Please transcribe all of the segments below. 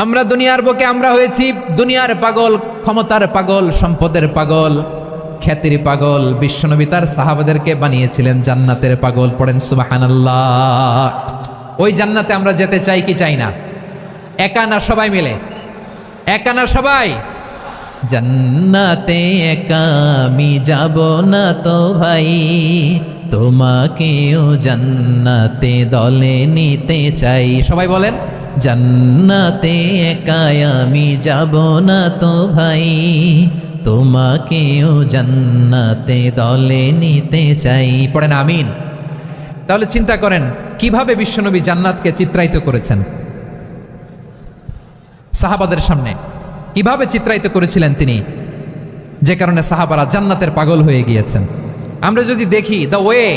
আমরা দুনিয়ার বুকে আমরা হয়েছি দুনিয়ার পাগল, ক্ষমতার পাগল, সম্পদের পাগল, খ্যাতির পাগল। বিশ্বনবী তার সাহাবাদেরকে বানিয়েছিলেন জান্নাতের পাগল। পড়েন সুবহানাল্লাহ। ওই জান্নাতে আমরা যেতে চাই কি চাই না? একা না সবাই মিলে? একা না সবাই? জান্নাতে একা আমি যাব না তো ভাই, তোমাকেও জান্নাতে দলে নিতে চাই। সবাই বলেন, জান্নাতে একা আমি যাব না তো ভাই, তোমাকেও জান্নাতে দলে নিতে চাই। পড়েন আমিন। তাহলে চিন্তা করেন কিভাবে বিশ্বনবী জান্নাতকে চিত্রায়িত করেছেন সাহাবাদের সামনে, কিভাবে চিত্রায়িত করেছিলেন তিনি, যে কারণে সাহাবারা জান্নাতের পাগল হয়ে গিয়েছেন। আমরা যদি দেখি the way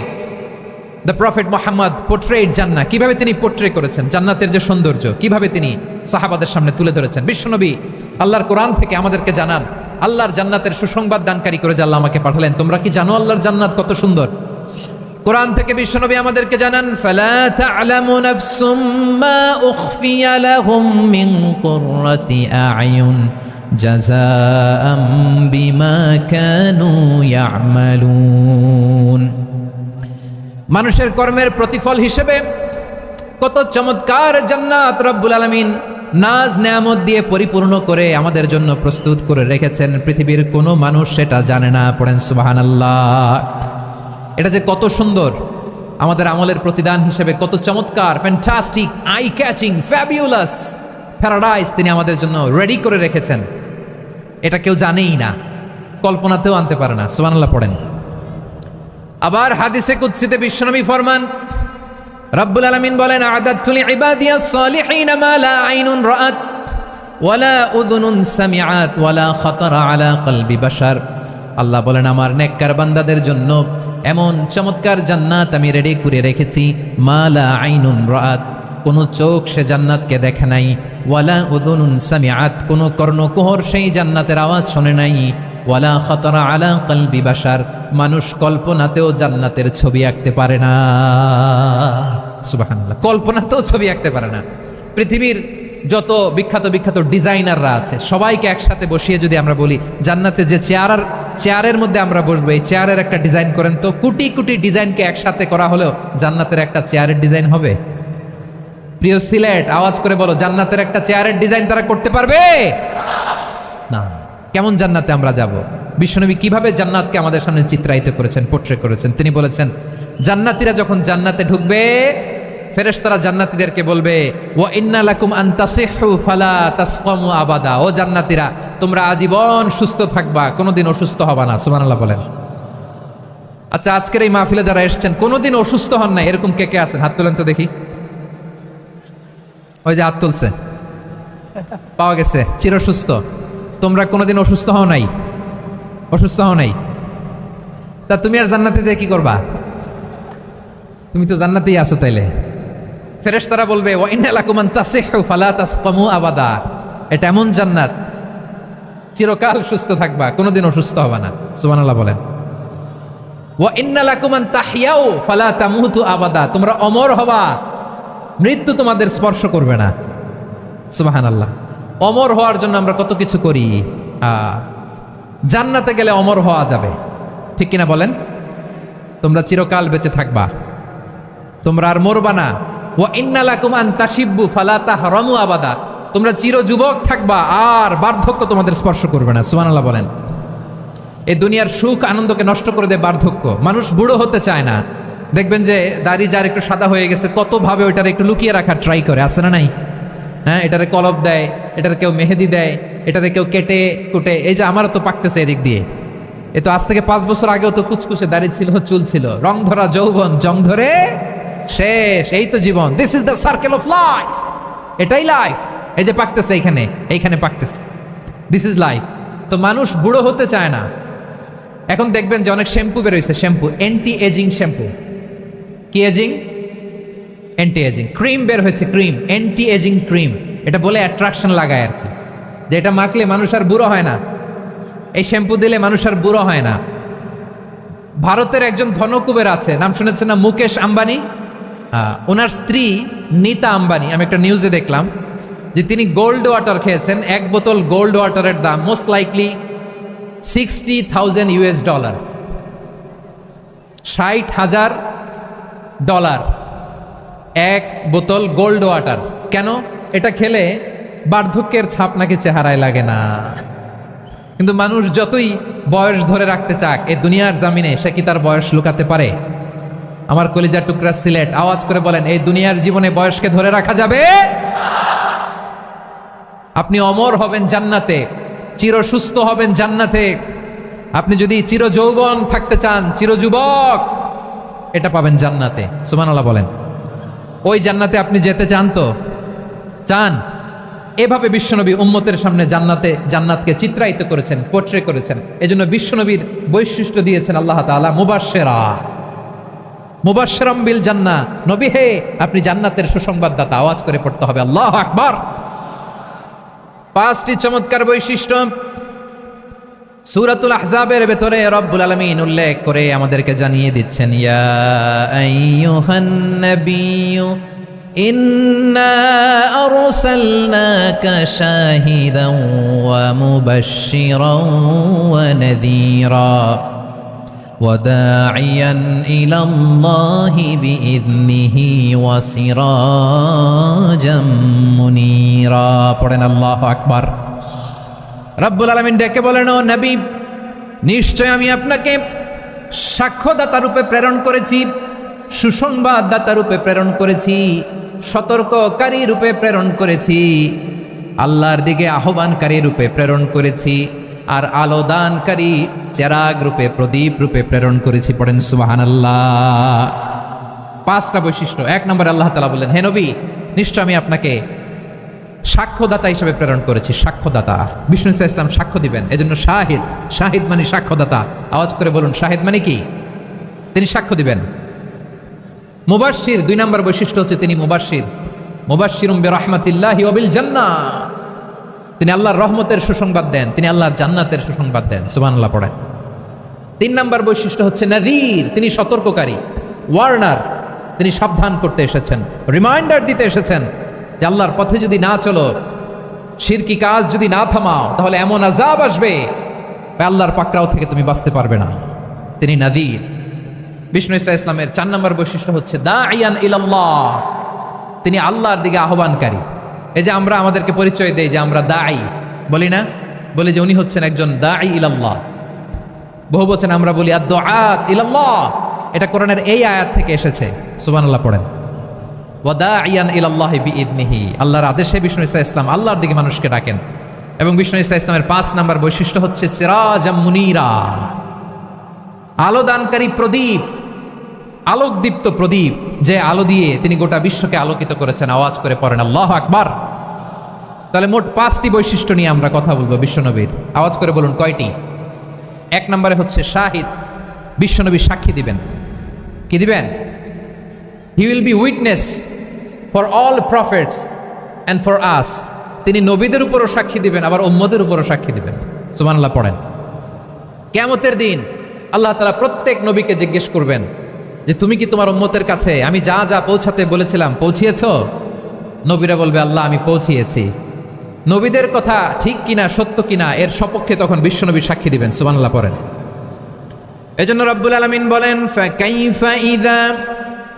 the prophet Muhammad portrait জান্নাত, কিভাবে তিনি পোর্ট্রে করেছেন জান্নাতের যে সৌন্দর্য, কিভাবে তিনি সাহাবাদের সামনে তুলে ধরেছেন। বিশ্বনবী আল্লাহর কোরআন থেকে আমাদেরকে জানান, আল্লাহর জান্নাতের সুসংবাদ দানকারী করে যে আল্লাহ আমাকে পাঠালেন। তোমরা কি জানো আল্লাহর জান্নাত কত সুন্দর? কোরআন থেকে বিশ্বনবী আমাদেরকে জানান, ফালা তা'লামু নাফসুম মা উখফিয়া লাহুম মিন কুররাতি আ'য়ুন জাযাআম বিমা কানু ইয়া'মালুন। মানুষের কর্মের প্রতিফল হিসেবে কত চমৎকার জান্নাত রব্বুল আলামিন নাজ নেয়ামত দিয়ে পরিপূর্ণ করে আমাদের জন্য প্রস্তুত করে রেখেছেন। পৃথিবীর কোনো মানুষ সেটা জানে না। পড়েন সুবহানাল্লাহ। এটা যে কত সুন্দর, আমাদের আমলের প্রতিদান হিসেবে কত চমৎকার, fantastic, eye catching, fabulous paradise তিনি আমাদের জন্য রেডি করে রেখেছেন। এটা কেউ জানেই না, কল্পনাতেও আনতে পারে না। সুবহানাল্লাহ পড়েন। আবার হাদিসে কুদসিতে বিশ্বনবী ফরমান, রব্বুল আলামিন বলেন, আ'দাদতু লিইবাদিয়াস সালিহিনা মা লা আইনুন রাআত ওয়ালা উযুনুন সামিআত ওয়ালা খাতারা আলা কলবি বাশার। আল্লাহ বলেন, আমার নেককার বান্দাদের জন্য এমন চমৎকার জান্নাত আমি রেডি করে রেখেছি, মা লা আইনুন রাআত, কোন চোখ সে জান্নাতকে দেখে নাই, ওয়ালা উযুনুন সামিআত, কোন কর্ণকুহর সেই জান্নাতের আওয়াজ শোনে নাই, ওয়ালা খাতারা আলা কলবি বাশার, মানুষ কল্পনাতেও জান্নাতের ছবি আঁকতে পারে না। সুবহানাল্লাহ, কল্পনাতেও ছবি আঁকতে পারে না। পৃথিবীর যত বিখ্যাত বিখ্যাত ডিজাইনাররা আছে সবাইকে একসাথে বসিয়ে যদি আমরা বলি জান্নাতে যে চেয়ারের মধ্যে আমরা বসবো, এই চেয়ারের একটা ডিজাইন করেন তো, কোটি কোটি ডিজাইনকে একসাথে করা হলেও জান্নাতের একটা চেয়ারের ডিজাইন হবে? প্রিয় সিলেট, আওয়াজ করে বলো, জান্নাতের একটা চেয়ারের ডিজাইন তারা করতে পারবে না। কেমন জান্নাতে আমরা যাব? বিশ্বনবী কিভাবে জান্নাতকে আমাদের সামনে চিত্রায়িত করেছেন, পোর্ট্রে করেছেন। তিনি বলেছেন, জান্নাতীরা যখন জান্নাতে ঢুকবে, ফেরেশতারা জান্নাতীদেরকে বলবে, ওয়া ইন্না লাকুম আন তাসিহু ফালা তাসকামু আবাদা। ও জান্নাতীরা, তোমরা আজীবন সুস্থ থাকবা, কোনোদিন অসুস্থ হবা না। সুবহানাল্লাহ বলেন। আচ্ছা, আজকের এই মাহফিলে যারা এসেছেন কোনোদিন অসুস্থ হন না, এরকম কে কে আছেন? হাত তুলেন তো দেখি। ওই যে হাত তুলছে, পাওয়া গেছে, চিরসুস্থ। তোমরা কোনোদিন অসুস্থ হও নাই? অসুস্থ হও নাই? তা তুমি আর জান্নাতে যে কি করবা? তুমি তো জান্নাতেই আছো। তাইলে ফেরেশতারা বলবে, ওয়া ইন্না লাকুম আন তাসিহু ফালা তাসকামু আবাদা। এটা এমন জান্নাত, চিরকাল সুস্থ থাকবা, কোনোদিন অসুস্থ হবা না। সুবহানাল্লাহ বলেন। ওয়া ইন্না লাকুম আন তাহইয়াউ ফালা তামুতু আবাদা। তোমরা অমর হবা, মৃত্যু তোমাদের স্পর্শ করবে না। সুবহানাল্লাহ। অমর হওয়ার জন্য আমরা কত কিছু করি। জান্নাতে গেলে অমর হওয়া যাবে, ঠিক কিনা বলেন? তোমরা চিরকাল বেঁচে থাকবা, তোমরা আর মরবা না। ওয়া ইন্না লাকুম আন তাশিব্বু ফালা তাহরামু আবাদা। তোমরা চির যুবক থাকবা, আর বার্ধক্য তোমাদের স্পর্শ করবে না। সুবহানাল্লাহ বলেন। এই দুনিয়ার সুখ আনন্দকে নষ্ট করে দেয় বার্ধক্য। মানুষ বুড়ো হতে চায় না। দেখবেন যে দাড়ি যার একটু সাদা হয়ে গেছে, কত ভাবে ওইটার একটু লুকিয়ে রাখার ট্রাই করে, আছে না নাই? হ্যাঁ, এটারে কলপ দেয়, এটার কেউ মেহেদি দেয়, এটারে কেউ কেটে কুটে। এই যে আমারও তো পাকতেছে এদিক দিয়ে। এ তো আজ থেকে 5 বছর আগেও তো কুচকুচে দাড়ি ছিল, চুল ছিল, রং ধরা যৌবন, জং ধরে শেষ। এই তো জীবন। This is the circle of life. এটাই লাইফ। এই যে পাকতেছে এইখানে পাকতেছে, দিস ইজ লাইফ। তো মানুষ বুড়ো হতে চায় না। এখন দেখবেন যে অনেক শ্যাম্পু বেরোইছে, শ্যাম্পু, অ্যান্টি এজিং শ্যাম্পু। কি এজিং? Anti ageing. ক্রিম বের হয়েছে, ক্রিম, অ্যান্টি এজিং ক্রিম। এটা বলে অ্যাট্রাকশন লাগায় আর কি, যে এটা মাখলে মানুষ আর বুড়ো হয় না, এই শ্যাম্পু দিলে মানুষ আর বুড়ো হয় না। ভারতের একজন ধনকুবের আছে, নাম শুনেছেন না? মুকেশ আম্বানি। ওনার স্ত্রী নীতা আম্বানি, আমি একটা নিউজে দেখলাম, যে তিনি গোল্ড ওয়াটার খেয়েছেন। এক বোতল গোল্ড ওয়াটারের দাম মোস্ট লাইকলি $60,000, $60,000 এক বোতল গোল্ড ওয়াটার। কেন? এটা খেলে বার্ধক্যের ছাপ নাকি চেহারায় লাগে না। কিন্তু মানুষ যতই বয়স ধরে রাখতে চাক এই দুনিয়ার জামিনে, সে কি তার বয়স লুকাতে পারে? আমার কলিজার টুকরা সিলেট, আওয়াজ করে বলেন, এই দুনিয়ার জীবনে বয়সকে ধরে রাখা যাবে? আপনি অমর হবেন জান্নাতে, চির সুস্থ হবেন জান্নাতে। আপনি যদি চির যৌবন থাকতে চান, চির যুবক, এটা পাবেন জান্নাতে। সুবহানাল্লাহ বলেন। ওই জান্নাতে আপনি যেতে চান তো? চান? এভাবে বিশ্বনবী উম্মতের সামনে জান্নাতকে চিত্রায়িত করেছেন, পোট্রে করেছেন। এজন্য বিশ্বনবীর বৈশিষ্ট্য দিয়েছেন আল্লাহ তাআলা মুবাশশিরাম বিল জান্নাহ। নবী হে, আপনি জান্নাতের সুসংবাদদাতা। আওয়াজ করে পড়তে হবে আল্লাহু আকবার। পাঁচটি চমৎকার বৈশিষ্ট্য সূরাতুল আহজাবের ভেতরে রব্বুল আলামিন উল্লেখ করে আমাদেরকে জানিয়ে দিচ্ছেন, ইয়া আইয়ুহান নাবিয়্যু ইন্না আরসালনাকা শাহিদান ওয়া মুবাশশিরান ওয়া নাযীরা ওয়া দাঈয়ান ইলাল্লাহি বিইذনিহি ওয়া সিরাজাম মুনীরা। পড়েন আল্লাহু আকবার। রব্বুল আলামিন ডেকে বলেন, ও নবী, নিশ্চয় আমি আপনাকে সাক্ষ্যদাতা রূপে প্রেরণ করেছি, সুসংবাদদাতা রূপে প্রেরণ করেছি, সতর্ককারী রূপে প্রেরণ করেছি, আল্লাহর দিকে আহ্বানকারী রূপে প্রেরণ করেছি, আর আলোদানকারী চেরাগ রূপে, প্রদীপ রূপে প্রেরণ করেছি। পড়েন সুবহানাল্লাহ। পাঁচটা বৈশিষ্ট্য। এক নম্বরে আল্লাহ তাআলা বললেন, হে নবী, নিশ্চয় আমি আপনাকে সাক্ষ্যদাতা হিসেবে প্রেরণ করেছি। সাক্ষ্যদাতা, বিষ্ণু ইসলাম সাক্ষ্য দিবেন, এজন্য শাহিদ। শাহিদ মানে সাক্ষ্যদাতা। আওয়াজ করে বলুন, শাহিদ মানে কি? তিনি সাক্ষ্য দিবেন। মুবাশশির, দুই নম্বর বৈশিষ্ট্য হচ্ছে তিনি মুবাশশির। মুবাশশিরুম বিরহমাতিল্লাহি ওয়া বিল জান্নাহ। তিনি আল্লাহর রহমতের সুসংবাদ দেন, তিনি আল্লাহর জান্নাতের সুসংবাদ দেন। সুবহানাল্লাহ পড়েন। তিন নম্বর বৈশিষ্ট্য হচ্ছে নাযীর, তিনি সতর্ককারী, ওয়ার্নার। তিনি সাবধান করতে এসেছেন, রিমাইন্ডার দিতে এসেছেন যে আল্লাহর পথে যদি না চলো, শিরকি কাজ যদি না থামাও, তাহলে এমন আযাব আসবে আল্লাহর পাকড়াও থেকে তুমি বাঁচতে পারবে না। তিনি নাযীর। বিষ্ণু ইসলামের চার নম্বর বৈশিষ্ট্য হচ্ছে দাঈয়ান ইলাল্লাহ, তিনি আল্লাহর দিকে আহ্বানকারী। এই যে আমরা আমাদেরকে পরিচয় দেই যে আমরা দাঈ, বলি না? বলি যে উনি হচ্ছেন একজন দাঈ ইলাল্লাহ। বহু বচন আমরা বলি আদ-দুআত ইলাল্লাহ। এটা কোরআনের এই আয়াত থেকে এসেছে। সুবহানাল্লাহ পড়েন। ওয়া দাঈয়ান ইলাল্লাহি বিইذনিহি, আল্লাহর আদেশে বিষ্ণু ইসলাম আল্লাহর দিকে মানুষকে ডাকেন। এবং বিষ্ণু ইসলামের পাঁচ নম্বর বৈশিষ্ট্য হচ্ছে সিরাজাম মুনীরা, আলোদানকারী প্রদীপ, আলোকদীপ্ত প্রদীপ, যে আলো দিয়ে তিনি গোটা বিশ্বকে আলোকিত করেছেন। আওয়াজ করে পড়েন আল্লাহু আকবার। তাহলে মোট পাঁচটি বৈশিষ্ট্য নিয়ে আমরা কথা বলবো বিশ্বনবীর। আওয়াজ করে বলুন কয়টি? এক নম্বরে হচ্ছে শাহিদ, বিশ্বনবী সাক্ষী দিবেন। কি দিবেন? He will be witness for all prophets and for us. তিনি নবীদের উপরও সাক্ষী দিবেন, আবার উম্মতের উপরও সাক্ষী দিবেন। সুবহানাল্লাহ পড়েন। কিয়ামতের দিন আল্লাহ তাআলা প্রত্যেক নবীকে জিজ্ঞেস করবেন যে তুমি কি তোমার উম্মতের কাছে আমি যা যা পৌঁছাতে বলেছিলাম পৌঁছিয়েছ? নবীরা বলবে আল্লাহ আমি পৌঁছিয়েছি। নবীদের কথা ঠিক কিনা, সত্য কিনা, এর সপক্ষে তখন বিশ্বনবী সাক্ষী দিবেন। সুবহানাল্লাহ পড়েন। এজন্য রব্বুল আলামিন বলেন, ফাকাইফা ইযা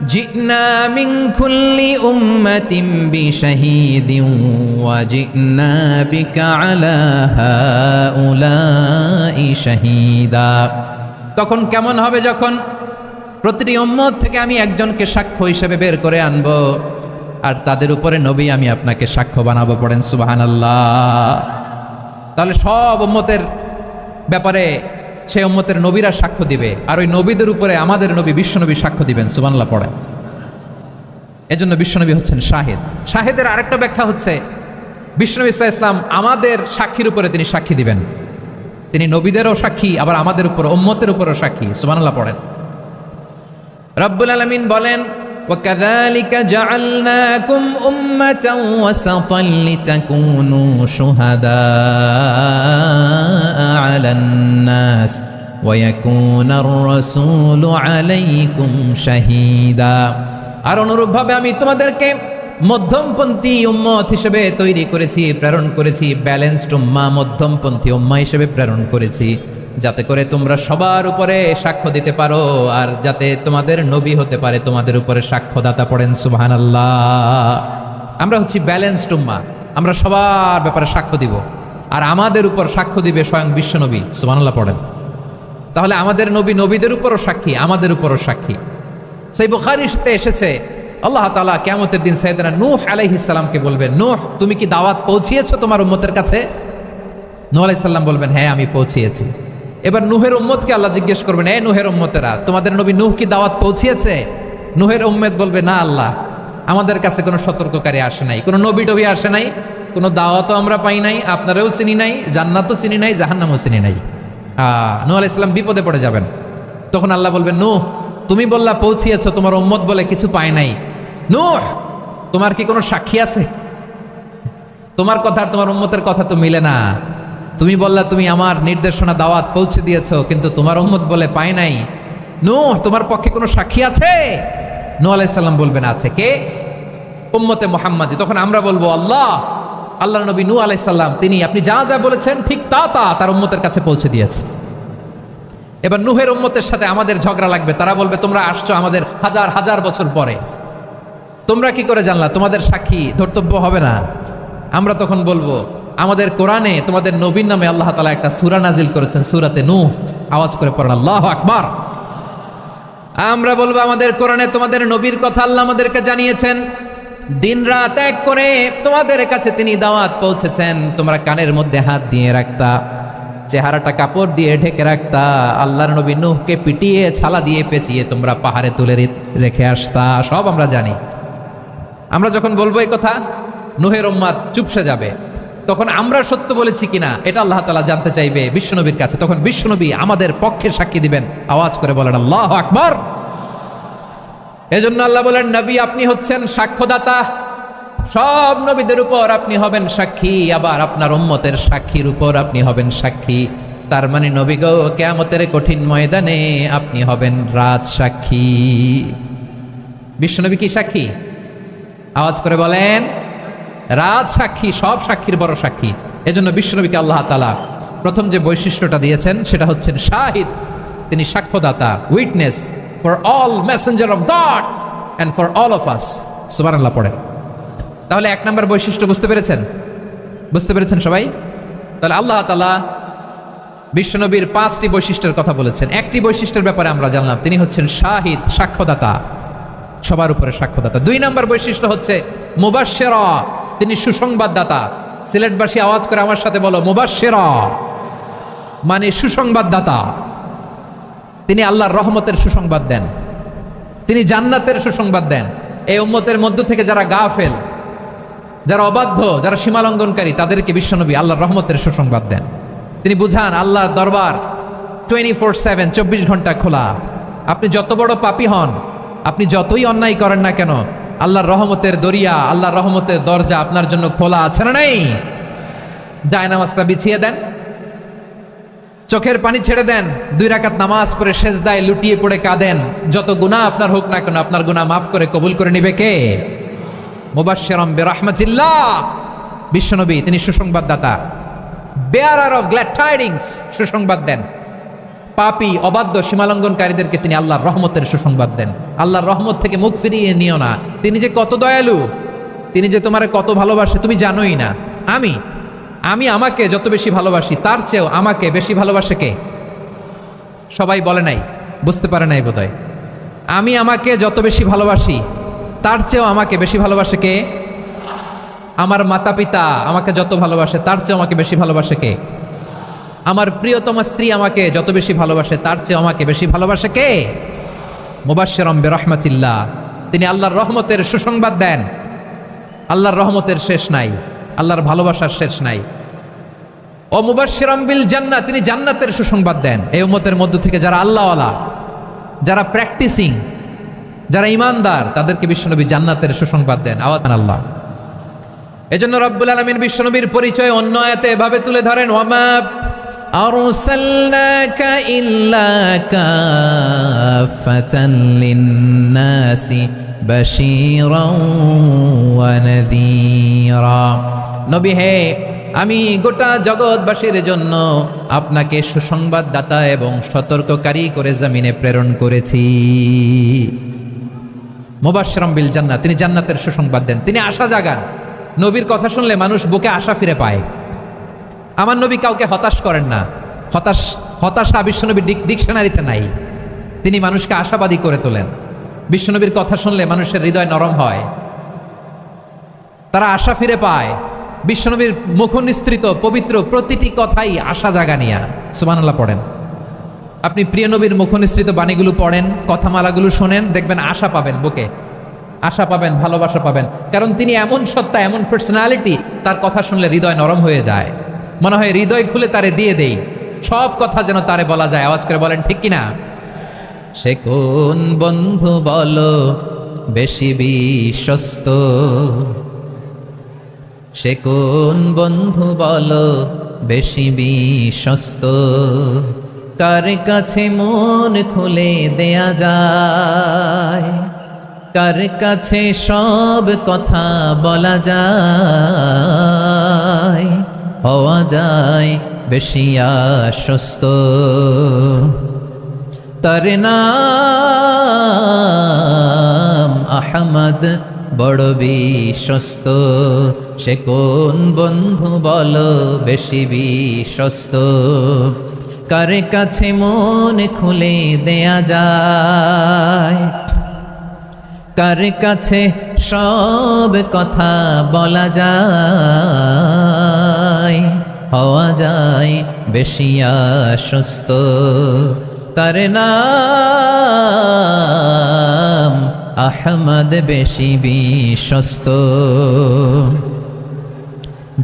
জি'না মিন কুল্লি উম্মাতিন বিশাহীদিন ওয়া জি'না বিকা আলা হাউলাই শাহীদা। তখন কেমন হবে যখন প্রতিটি উম্মত থেকে আমি একজনকে সাক্ষ্য হিসেবে বের করে আনবো, আর তাদের উপরে নবী আমি আপনাকে সাক্ষ্য বানাবো। পড়েন সুবহানাল্লাহ। তাহলে সব উম্মতের ব্যাপারে সেই উম্মতের নবীরা সাক্ষ্য দিবে, আর ওই নবীদের উপরে আমাদের নবী বিশ্বনবী সাক্ষ্য দিবেন। সুবহানাল্লাহ পড়েন। এজন্য বিশ্বনবী হচ্ছেন শাহিদ। শাহিদের আরেকটা ব্যাখ্যা হচ্ছে বিশ্বনবী সাল্লাল্লাহু আলাইহি ওয়াসাল্লাম আমাদের সাক্ষীর উপরে তিনি সাক্ষী দিবেন। তিনি নবীদেরও সাক্ষী, আবার আমাদের উপর, উম্মতের উপরও সাক্ষী। সুবহানাল্লাহ পড়েন। রব্বুল আলামিন বলেন, وَكَذَلِكَ جَعَلْنَاكُمْ أُمَّةً وَسَطًا لِتَكُونُوا شُهَدَاءَ عَلَى النَّاسِ وَيَكُونَ الرَّسُولُ عَلَيْكُمْ شَهِيدًا। আর অনুরূপভাবে আমি তোমাদেরকে মধ্যমপন্থী উম্মত হিসেবে তৈরি করেছি, প্রেরণ করেছি, ব্যালেন্সড উম্মাহ, মধ্যমপন্থী উম্মাহ হিসেবে প্রেরণ করেছি, যাতে করে তোমরা সবার উপরে সাক্ষ্য দিতে পারো, আর যাতে তোমাদের নবী হতে পারে তোমাদের উপরে সাক্ষ্যদাতা। পড়েন সুবহানাল্লাহ। আমরা হচ্ছি ব্যালেন্সড উম্মাহ, আমরা সবার ব্যাপারে সাক্ষ্য দিব, আর আমাদের উপর সাক্ষ্য দিবে স্বয়ং বিশ্বনবী। সুবহানাল্লাহ পড়েন। তাহলে আমাদের নবী নবীদের উপরও সাক্ষী, আমাদের উপরও সাক্ষী। সেই বুখারীতে এসেছে আল্লাহ তাআলা কিয়ামতের দিন সাইয়েদনা নূহ আলাইহিস সালামকে বলবেন, নূহ তুমি কি দাওয়াত পৌঁছিয়েছো তোমার উম্মতের কাছে? নূহ আলাইহিস সালাম বলবেন, হ্যাঁ আমি পৌঁছিয়েছি। এবার নূহের উম্মতকে আল্লাহ জিজ্ঞেস করবেন, এ নূহের উম্মতেরা, তোমাদের নবী নূহ কি দাওয়াত পৌঁছিয়েছে? নূহের উম্মত বলবে, না আল্লাহ, আমাদের কাছে কোনো সতর্ককারী আসে নাই, কোনো নবী টবি আসে নাই, কোনো দাওয়াতও আমরা পাই নাই, আপনারাও চিনি নাই, জান্নাতও চিনি নাই, জাহান্নামও চিনি নাই। নূহ আলাইহিস সালাম বিপদে পড়ে যাবেন। তখন আল্লাহ বলবেন, নূহ তুমি বললা পৌঁছিয়েছো, তোমার উম্মত বলে কিছু পায় নাই। নূহ তোমার কি কোনো সাক্ষী আছে? তোমার কথা আর তোমার উম্মতের কথা তো মিলে না। তুমি বললা তুমি আমার নির্দেশনা দাওয়াত পৌঁছে দিয়েছো, কিন্তু তোমার উম্মত বলে পায় নাই। নূহ তোমার পক্ষে কোনো সাক্ষী আছে? নূহ আলাইহিস সালাম বলবেন, আছে। কে? উম্মতে মুহাম্মাদি। তখন আমরা বলবো, আল্লাহ, আল্লাহর নবী নূহ আলাইহিস সালাম তিনি আপনি যা যা বলেছেন ঠিক তা তা তার উম্মতের কাছে পৌঁছে দিয়েছে। এবার নূহের উম্মতের সাথে আমাদের ঝগড়া লাগবে। তারা বলবে, তোমরা আসছো আমাদের হাজার হাজার বছর পরে, তোমরা কি করে জানলা? তোমাদের সাক্ষী ধর্তব্য হবে না। আমরা তখন বলবো, আমাদের কোরআনে তোমাদের নবীর নামে আল্লাহ তাআলা একটা সূরা নাজিল করেছেন, সূরাতে নূহ। আওয়াজ করে পড়েন আল্লাহু আকবার। আমরা বলবো, আমাদের কোরআনে তোমাদের নবীর কথা আল্লাহ আমাদেরকে জানিয়েছেন, দিন রাত এক করে তোমাদের কাছে তিনি দাওয়াত পৌঁছেছেন। তোমরা কানের মধ্যে হাত দিয়ে রাখতা, চেহারাটা কাপড় দিয়ে ঢেকে রাখতা, আল্লাহর নবী নূহকে পিটিয়ে ছালা দিয়ে পেঁচিয়ে তোমরা পাহাড়ে তুলে রেখে আসতা, সব আমরা জানি। আমরা যখন বলবো এই কথা, নূহের উম্মত চুপসে যাবে। তখন আমরা সত্য বলেছি কিনা এটা আল্লাহ তাআলা জানতে চাইবে বিশ্বনবীর কাছে। তখন বিশ্বনবী আমাদের পক্ষে সাক্ষী দিবেন। আওয়াজ করে বলেন আল্লাহু আকবার। এজন্য আল্লাহ বলেন, নবী আপনি হচ্ছেন সাক্ষ্যদাতা, সব নবীদের উপর আপনি হবেন সাক্ষী, আবার আপনার উম্মতের সাক্ষীর উপর আপনি হবেন সাক্ষী। তার মানে নবী গো, কিয়ামতের কঠিন ময়দানে আপনি হবেন রাজ সাক্ষী। বিশ্বনবী কি সাক্ষী? আওয়াজ করে বলেন, রাজ সাক্ষী, সব সাক্ষীর বড় সাক্ষী। এজন্য বিশ্বনবীকে আল্লাহ তাআলা প্রথম যে বৈশিষ্ট্যটা দিয়েছেন সেটা হচ্ছেন শাহিদ। তিনি সাক্ষ্যদাতা, witness for all messenger of God and for all of us. সুবহানাল্লাহ পড়েন। তাহলে এক নম্বর বৈশিষ্ট্য বুঝতে পেরেছেন? বুঝতে পেরেছেন সবাই? তাহলে আল্লাহ তাআলা বিশ্বনবীর 5টি বৈশিষ্ট্যের কথা বলেছেন। একটি বৈশিষ্ট্যের ব্যাপারে আমরা জানলাম, তিনি হচ্ছেন শাহিদ, সাক্ষ্যদাতা, সবার উপরে সাক্ষ্যদাতা। 2 নম্বর বৈশিষ্ট্য হচ্ছে মুবাশশিরা, তিনি সুসংবাদদাতা। সিলেটবাসী আওয়াজ করে আমার সাথে বলো, মুবাশশিরা মানে সুসংবাদদাতা। তিনি আল্লাহর রহমতের সুসংবাদ দেন, তিনি জান্নাতের সুসংবাদ দেন। এই উম্মতের মধ্য থেকে যারা গাফেল, যারা অবাধ্য, যারা সীমালঙ্ঘনকারী, তাদেরকে বিশ্বনবী আল্লাহর রহমতের সুসংবাদ দেন। তিনি বুঝান আল্লাহর দরবার 24/7, 24 ঘন্টা খোলা। আপনি যত বড় পাপী হন, আপনি যতই অন্যায় করেন না কেন, আল্লাহর রহমতের দরিয়া, আল্লাহর রহমতের দরজা আপনার জন্য খোলা আছে না নাই? জায়নামাজটা বিছিয়ে দেন, চোখের পানি ছেড়ে দেন, 2 রাকাত নামাজ পড়ে সেজদায় লুটিয়ে পড়ে কাঁদেন। যত গুনাহ আপনার হোক না কেন, আপনার গুনাহ মাফ করে কবুল করে নিবে কে? মুবাশশিরাম বিরাহমাতিল্লাহ। বিশ্বনবী তিনি সুসংবাদদাতা, বেয়ারার অফ গ্ল্যাড টাইডিংস, সুসংবাদ দেন। পাপী, অবাধ্য, সীমালঙ্ঘনকারীদেরকে তিনি আল্লাহর রহমতের সুসংবাদ দেন। আল্লাহর রহমত থেকে মুখ ফিরিয়ে নিও না। তিনি যে কত দয়ালু, তিনি যে তোমারে কত ভালোবাসে তুমি জানোই না। আমি আমাকে যত বেশি ভালোবাসি, তার চেয়েও আমাকে বেশি ভালোবাসে কে? সবাই বলে নাই, বুঝতে পারে নাই বোধহয়। আমি আমাকে যত বেশি ভালোবাসি, তার চেয়েও আমাকে বেশি ভালোবাসে কে? আমার মাতা পিতা আমাকে যত ভালোবাসে, তার চেয়েও আমাকে বেশি ভালোবাসে কে? আমার প্রিয়তম স্ত্রী আমাকে যত বেশি ভালোবাসে, তার চেয়ে আমাকে বেশি ভালোবাসে কে? মুবাশশিরাম বিরাহমাতিল্লাহ, তিনি আল্লাহর রহমতের সুসংবাদ দেন। আল্লাহর রহমতের শেষ নাই, আল্লাহর ভালোবাসার শেষ নাই। ও মুবাশশিরাম বিল জান্নাহ, তিনি জান্নাতের সুসংবাদ দেন। এই উম্মতের মধ্য থেকে যারা আল্লাহওয়ালা, যারা প্র্যাকটিসিং, যারা ইমানদার, তাদেরকে বিশ্বনবী জান্নাতের সুসংবাদ দেন। আওয়াজ আল্লাহ। এজন্য রব্বুল আলামিন বিশ্বনবীর পরিচয় অন্য আয়াতে এভাবে তুলে ধরেন, ওয়ামা আরসালনাকা ইল্লা কাফাতান লিন্নাসি বাশীরাও ওয়া নাযীরা। নবী হে, আমি গোটা জগৎবাসীর জন্য আপনাকে সুসংবাদদাতা এবং সতর্ককারী করে জমিনে প্রেরণ করেছি। মুবাশশিরাম বিল জান্নাহ, তিনি জান্নাতের সুসংবাদ দেন, তিনি আশা জাগান। নবীর কথা শুনলে মানুষ বুকে আশা ফিরে পায়। আমার নবী কাউকে হতাশ করেন না। হতাশা বিশ্বনবীর ডিকশনারিতে নাই। তিনি মানুষকে আশাবাদী করে তোলেন। বিশ্বনবীর কথা শুনলে মানুষের হৃদয় নরম হয়, তারা আশা ফিরে পায়। বিশ্বনবীর মুখ নিঃসৃত পবিত্র প্রতিটি কথাই আশা জাগানিয়া। সুবহানাল্লাহ পড়েন। আপনি প্রিয় নবীর মুখ নিঃসৃত বাণীগুলো পড়েন, কথামালাগুলো শোনেন, দেখবেন আশা পাবেন, বুকে আশা পাবেন, ভালোবাসা পাবেন। কারণ তিনি এমন সত্তা, এমন পার্সোনালিটি, তার কথা শুনলে হৃদয় নরম হয়ে যায়। মনে হয় হৃদয় খুলে তারে দিয়ে দেই, সব কথা যেন তারে বলা যায়। আওয়াজ করে বলেন ঠিক কিনা? সে কোন বন্ধু বলো বেশি বিশ্বস্ত, সে কোন বন্ধু বলো বেশি বিশ্বস্ত, কার কাছে মন খুলে দেয়া যায়, কার কাছে সব কথা বলা যায়, হওয়া যায় বেশি আশ্বস্ত। তার নাম আহমদ, বড় বিশ্বস্ত। সে কোন বন্ধু বলো বেশি বিশ্বস্ত, কার কাছে মন খুলে দেয়া যায়, কার কাছে সব কথা বলা যায়, হওয়া যায় বেশি আশ্বস্ত। তার নাম আহমদ, বেশি বিশ্বস্ত।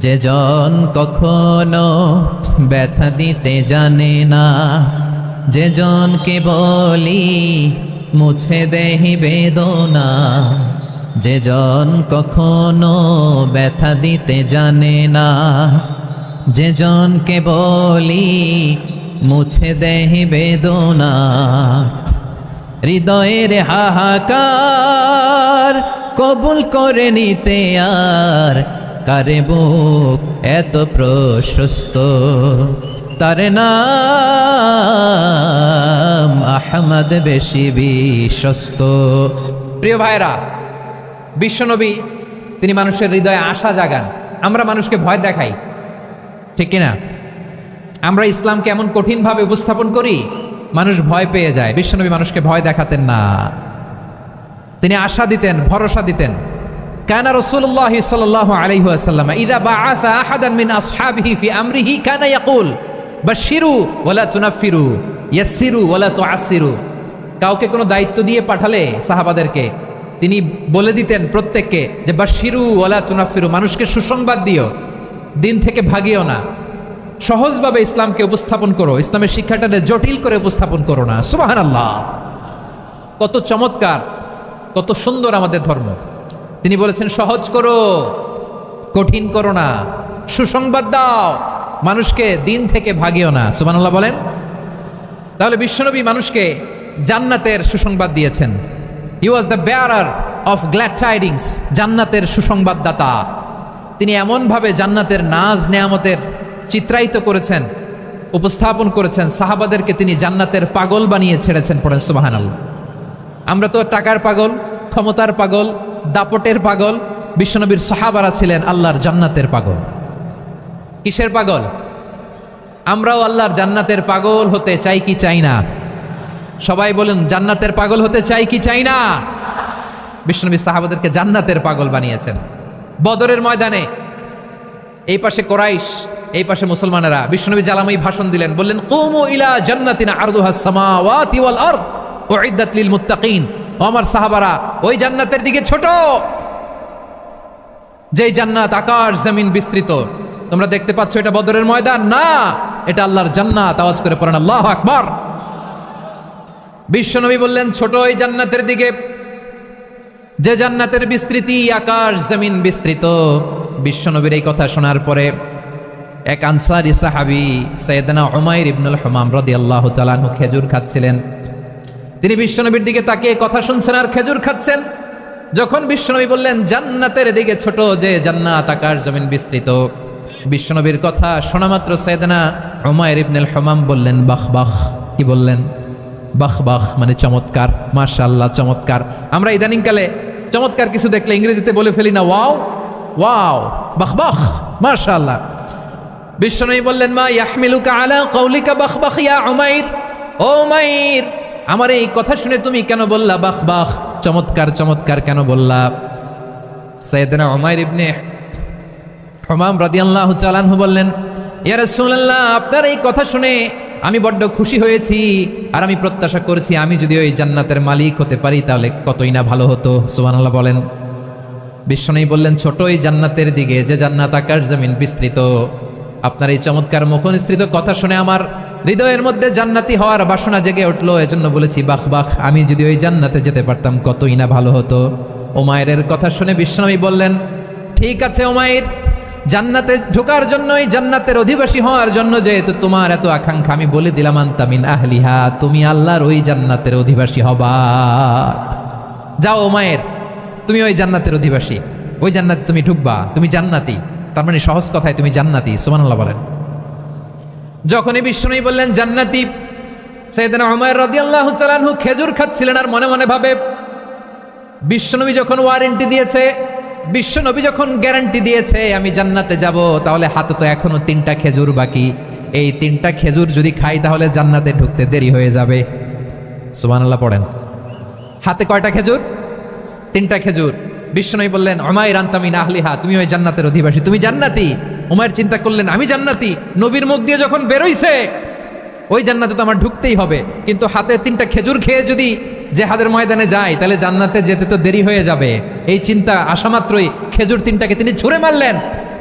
যে জন কখনো ব্যথা দিতে জানে না, যে জনকে বলি মুছে দেহি বেদনা, যে জন কখনো ব্যথা দিতে জানে না, যে জনকে বলি মুছে দেহি বেদনা, হৃদয়ের হাহাকার কবুল করে নিতে আর কারে বুক এত প্রশস্ত। তার নাম আহমদ, বেশি বিশ্বস্ত। প্রিয় ভাইরা, বিশ্বনবী তিনি মানুষের হৃদয়ে আশা জাগান। আমরা মানুষকে ভয় দেখাই, ঠিক কিনা? আমরা ইসলামকে এমন কঠিনভাবে উপস্থাপন করি, মানুষ ভয় পেয়ে যায়। বিশ্বনবী মানুষকে ভয় দেখাতেন না, তিনি আশা দিতেন, ভরসা দিতেন। কানা রাসূলুল্লাহ সাল্লাল্লাহু আলাইহি ওয়াসাল্লাম ইযা বাআসা আহাদান মিন আসহাবিহি ফি আমরিহি কানা ইয়াকুল বাশশিরু ওয়ালা তুনাফিরু, ইয়াসসিরু ওয়ালা তুআসসিরু। কাউকে কোনো দায়িত্ব দিয়ে পাঠালে সাহাবাদেরকে তিনি বলে দিতেন প্রত্যেককে যে বাশশিরু ওয়ালা তুনাফিরু, মানুষকে সুসংবাদ দিও, দিন থেকে ভাগিও না, সহজভাবে ইসলামকে উপস্থাপন করো, ইসলামের শিক্ষাটাকে জটিল করে উপস্থাপন করো না। সুবহানাল্লাহ, কত চমৎকার, কত সুন্দর আমাদের ধর্ম। তিনি বলেছেন সহজ করো, কঠিন করো না, সুসংবাদ দাও, মানুষকে দিন থেকে ভাগিও না। সুবহানাল্লাহ বলেন। তাহলে বিশ্বনবী মানুষকে জান্নাতের সুসংবাদ দিয়েছেন। He was the bearer of glad tidings, জান্নাতের সুসংবাদদাতা। তিনি এমনভাবে জান্নাতের নাজ নেয়ামতের চিত্রায়িত করেছেন, উপস্থাপন করেছেন, সাহাবাদেরকে তিনি জান্নাতের পাগল বানিয়ে ছেড়েছেন। পড়েন সুবহানাল্লাহ। আমরা তো টাকার পাগল, ক্ষমতার পাগল, দাপটের পাগল। বিশ্বনবীর সাহাবারা ছিলেন আল্লাহর জান্নাতের পাগল। কিসের পাগল? আমরাও আল্লাহর জান্নাতের পাগল হতে চাই কি চাই না? সবাই বলুন, জান্নাতের পাগল হতে চাই কি চাই না? বিশ্বনবী সাহাবাদেরকে জান্নাতের পাগল বানিয়েছেন। বদরের ময়দানে এই পাশে কোরাইশ, এই পাশে মুসলমানেরা। বিশ্বনবী জালাময়ী ভাষণ দিলেন, বললেন কুমু ইলা জান্নাতিন আরদুহাস সামাওয়াতি ওয়াল আরদ উইদ্দাত লিল মুত্তাকিন। ও আমার সাহাবারা, ওই জান্নাতের দিকে ছোট, যেই জান্নাত আকাশ জমিন বিস্তৃত। তোমরা দেখতে পাচ্ছ এটা বদরের ময়দান না, এটা আল্লাহর জান্নাত। আওয়াজ করে পড়েন আল্লাহু আকবার। বিশ্বনবী বললেন ছোট ওই জান্নাতের দিকে, যে জান্নাতের বিস্তৃতি আকাশ জমিন বিস্তৃত। বিশ্বনবীর এই কথা শোনার পরে এক আনসারী সাহাবী সাইয়েদনা উমাইর ইবনুল হুমাম রাদিয়াল্লাহু তাআলা আনহু খেজুর খাচ্ছিলেন। তিনি বিশ্বনবীর দিকে তাকিয়ে কথা শুনছেন আর খেজুর খাচ্ছেন। যখন বিশ্বনবী বললেন জান্নাতের দিকে ছোট যে জান্নাত আকাশ জমিন বিস্তৃত, বিশ্বনবীর কথা শোনা মাত্র সাইয়েদনা উমাইর ইবনুল হুমাম বললেন বাহ বাহ। কি বললেন? বাহ বাহ মানে চমৎকার, মাশাআল্লাহ চমৎকার। আমরা ইদানিংকালে চমৎকার কিছু দেখলে ইংরেজিতে বলে ফেলি না ওয়াও ওয়াও, বাহ বাহ মাশাআল্লাহ। বিশ্বনবী বললেন মা ইয়াহমিলুকা আলা কওলিকা বাহ বাহ ইয়া উমাইর, ও উমাইর আমার এই কথা শুনে তুমি কেন বললা বাহ বাহ, চমৎকার চমৎকার কেন বললা? সাইয়েদনা উমাইর ইবনে হুমাম রাদিয়াল্লাহু তাআলা আনহু বললেন ইয়া রাসূলুল্লাহ আপনার এই কথা শুনে আমি বড্ড খুশি হয়েছি, আর আমি প্রত্যাশা করছি আমি যদি ওই জান্নাতের মালিক হতে পারি তাহলে কতই না ভালো হতো। সুবহানাল্লাহ বলেন। বিশ্বনবী বললেন ছোট এই জান্নাতের দিকে যে জান্নাত আকাশ জমিন বিস্তৃত, আপনার এই চমৎকার মুখনিসৃত কথা শুনে আমার হৃদয়ের মধ্যে জান্নাতি হওয়ার বাসনা জেগে উঠলো, এজন্য বলেছি বাহ বাহ, আমি যদি ওই জান্নাতে যেতে পারতাম কতই না ভালো হতো। উমাইরের কথা শুনে বিশ্বনবী বললেন ঠিক আছে উমাইর, জান্নাতে ঢোকার জন্য, এই জান্নাতের অধিবাসী হওয়ার জন্য যেহেতু তোমার এত আকাঙ্ক্ষা, আমি বলে দিলাম আনতা মিন আহলিহা, তুমি আল্লাহর ওই জান্নাতের অধিবাসী হবা। যাও উমাইর, তুমি ওই জান্নাতের অধিবাসী, ওই জান্নাতে তুমি ঢুকবা, তুমি জান্নাতি। তার মানে সহজ কথায় তুমি জান্নাতি। সুবহানাল্লাহ বলেন। যখনই বিশ্বনবী বললেন জান্নাতি, সাইয়েদনা উমাইর রাদিয়াল্লাহু তাআলা আনহু খেজুর খাচ্ছিলেন আর মনে মনে ভাবে বিশ্বনবী যখন ওয়ারেন্টি দিয়েছে, বিশ্বনবী যখন গ্যারান্টি দিয়েছে আমি জান্নাতে যাব, তাহলে হাতে তো এখনো 3টা খেজুর বাকি। এই 3টা খেজুর যদি খাই তাহলে জান্নাতে ঢুকতে দেরি হয়ে যাবে। সুবহানাল্লাহ পড়েন। হাতে কয়টা খেজুর? 3টা খেজুর। বিশ্বনবী বললেন উমাইর আনতা মিন আহলিহা, তুমি ওই জান্নাতের অধিবাসী, তুমি জান্নাতি। উমাইর চিন্তা করলেন আমি জান্নাতি, নবীর মুখ দিয়ে যখন বেরোইছে ওই জান্নাতে তো আমার ঢুকতেই হবে, কিন্তু হাতে 3টা খেজুর খেয়ে যদি জিহাদের ময়দানে যাই তাহলে জান্নাতে যেতে তো দেরি হয়ে যাবে। এই চিন্তা আসা মাত্রই খেজুর 3টাকে তিনি ছুঁড়ে মারলেন,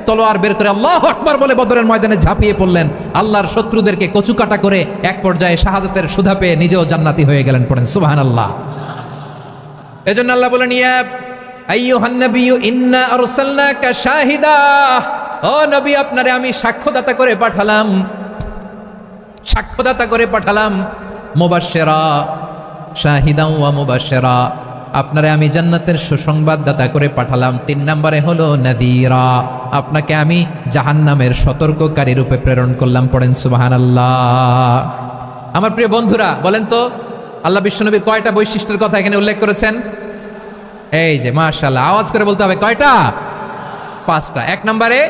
তলোয়ার বের করে আল্লাহু আকবার বলে বদরের ময়দানে ঝাঁপিয়ে পড়লেন। আল্লাহর শত্রুদেরকে কচুকাটা করে এক পর্যায়ে শাহাদাতের সুধা পেয়ে নিজেও জান্নাতি হয়ে গেলেন। পড়েন সুবহানাল্লাহ। এজন্য আল্লাহ বলেন ইয়া আইয়ুহান নাবিয়্যু ইন্না আরসালনাকা শাহিদা, ও নবী আপনারে আমি সাক্ষ্যদাতা করে পাঠালাম, সাক্ষ্যদাতা করে পাঠালাম। মুবাশশিরা শাহিদান ওয়া মুবাশশিরা, আপনারে আমি জান্নাতের সুসংবাদদাতা করে পাঠালাম। 3 নম্বরে হলো নাযীরা, আপনাকে আমি জাহান্নামের সতর্ককারী রূপে প্রেরণ করলাম। পড়েন সুবহানাল্লাহ। আমার প্রিয় বন্ধুরা বলেন তো আল্লাহ বিশ্বনবীর কয়টা বৈশিষ্ট্যের কথা এখানে উল্লেখ করেছেন? এই যে মাশাআল্লাহ, আওয়াজ করে বলতে হবে কয়টা? 5টা। 1 নম্বরে